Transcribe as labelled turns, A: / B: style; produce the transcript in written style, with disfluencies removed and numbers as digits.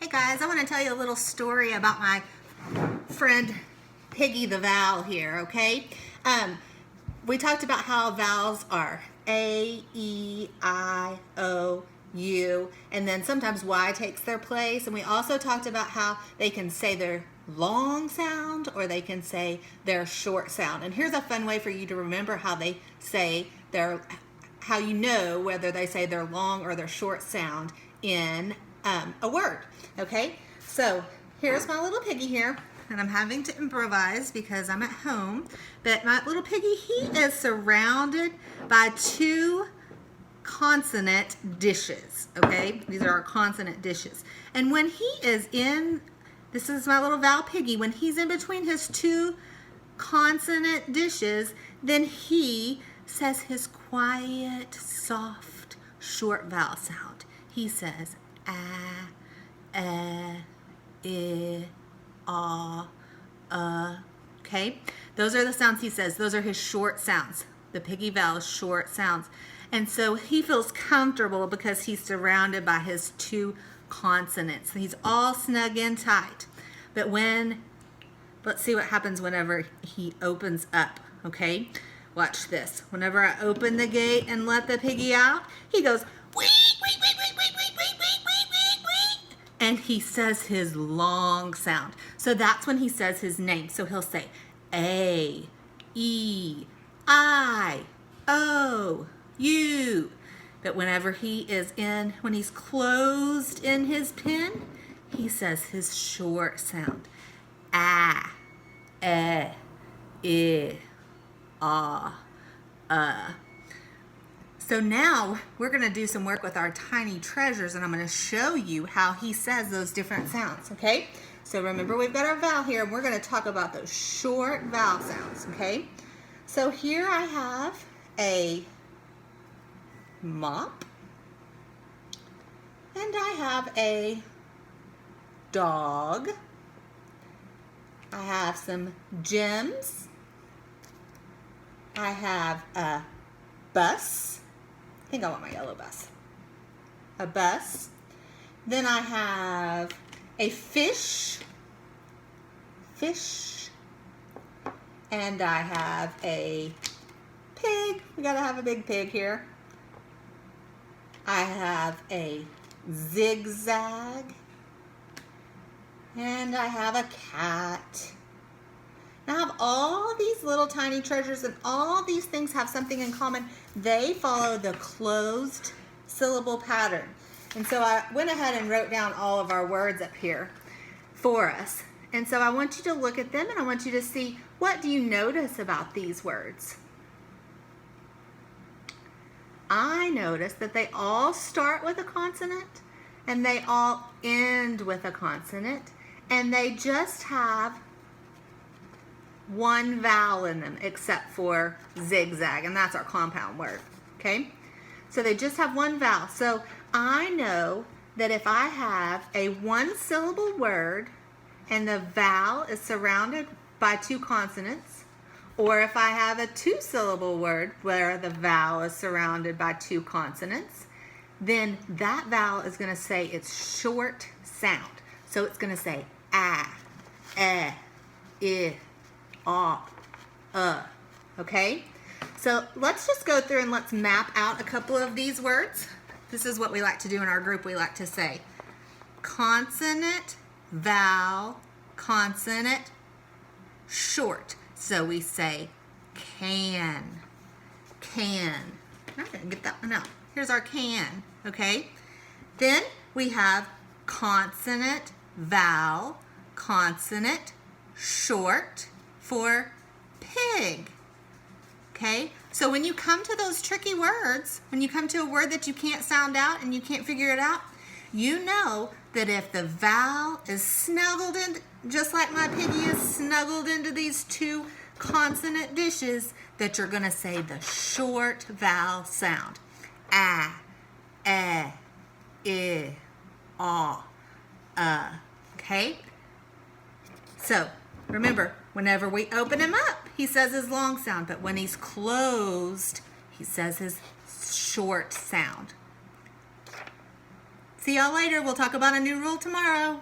A: Hey guys, I want to tell you a little story about my friend Piggy the Vowel here, okay? We talked about how vowels are A, E, I, O, U, and then sometimes Y takes their place. And we also talked about how they can say their long sound or they can say their short sound. And here's a fun way for you to remember how they say how you know whether they say their long or their short sound in a word. Okay, so here's my little piggy here, and I'm having to improvise because I'm at home. But my little piggy, he is surrounded by two consonant dishes. Okay, these are our consonant dishes. And when he is in, this is my little vowel piggy, when he's in between his two consonant dishes, then he says his quiet, soft, short vowel sound. He says ah, I, okay? Those are the sounds he says. Those are his short sounds. The piggy vowel is short sounds. And so he feels comfortable because he's surrounded by his two consonants. He's all snug and tight. But let's see what happens whenever he opens up, okay? Watch this. Whenever I open the gate and let the piggy out, he goes, wee, wee, wee, wee, wee, wee, wee, wee, wee, wee, wee. And he says his long sound. So that's when he says his name. So he'll say A, E, I, O, U. But whenever when he's closed in his pen, he says his short sound. Ah, I, So now we're going to do some work with our tiny treasures, and I'm going to show you how he says those different sounds, okay? So remember, we've got our vowel here, and we're going to talk about those short vowel sounds, okay? So here I have a mop, and I have a dog. I have some gems. I have a bus. I think I want my yellow bus. A bus. Then I have a fish. And I have a pig. We gotta have a big pig here. I have a zigzag. And I have a cat. Now I have all these little tiny treasures, and all these things have something in common. They follow the closed syllable pattern. And so I went ahead and wrote down all of our words up here for us. And so I want you to look at them, and I want you to see, what do you notice about these words? I notice that they all start with a consonant, and they all end with a consonant, and they just have one vowel in them except for zigzag, and that's our compound word, okay? So they just have one vowel. So I know that if I have a one-syllable word and the vowel is surrounded by two consonants, or if I have a two-syllable word where the vowel is surrounded by two consonants, then that vowel is going to say its short sound. So it's going to say ah, I, okay? So let's just go through and let's map out a couple of these words. This is what we like to do in our group. We like to say consonant, vowel, consonant, short. So we say can. I'm gonna get that one out. Here's our can, okay? Then we have consonant, vowel, consonant, short for pig, okay? So when you come to those tricky words, when you come to a word that you can't sound out and you can't figure it out, you know that if the vowel is snuggled in, just like my piggy is snuggled into these two consonant dishes, that you're going to say the short vowel sound. Ah, I, okay? So remember, whenever we open him up, he says his long sound, but when he's closed, he says his short sound. See y'all later. We'll talk about a new rule tomorrow.